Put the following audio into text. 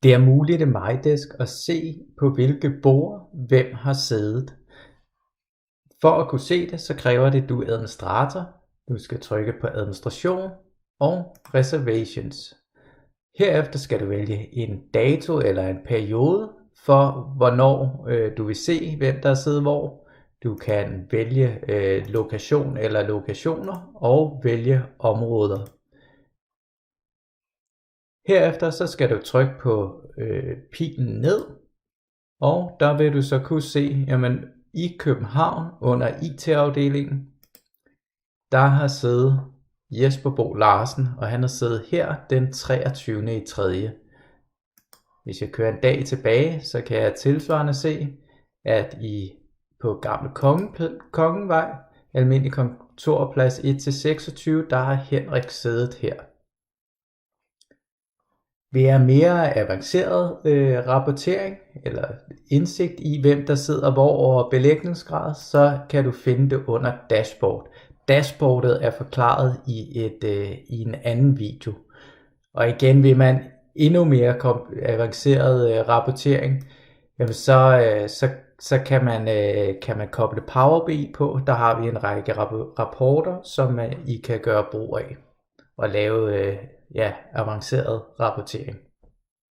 Det er muligt i MyDesk at se på hvilke bord hvem har siddet. For at kunne se det, så kræver det, at du er administrator. Du skal trykke på administration og reservations. Herefter skal du vælge en dato eller en periode for hvornår du vil se hvem der sidder hvor. Du kan vælge lokation eller lokationer og vælge områder. Herefter så skal du trykke på pilen ned, og der vil du så kunne se, jamen i København under IT-afdelingen, der har siddet Jesper Bo Larsen, og han har siddet her den 23.3. Hvis jeg kører en dag tilbage, så kan jeg tilsvarende se, at på Gamle Kongevej, almindelig kontorplads 1-26, der har Henrik siddet her. Ved at mere avanceret rapportering eller indsigt i hvem der sidder hvor og belægningsgrad, så kan du finde det under dashboard. Dashboardet er forklaret i en anden video. Og igen, vil man endnu mere avanceret rapportering, jamen så kan man koble Power BI på. Der har vi en række rapporter, som I kan gøre brug af og lave avanceret rapportering.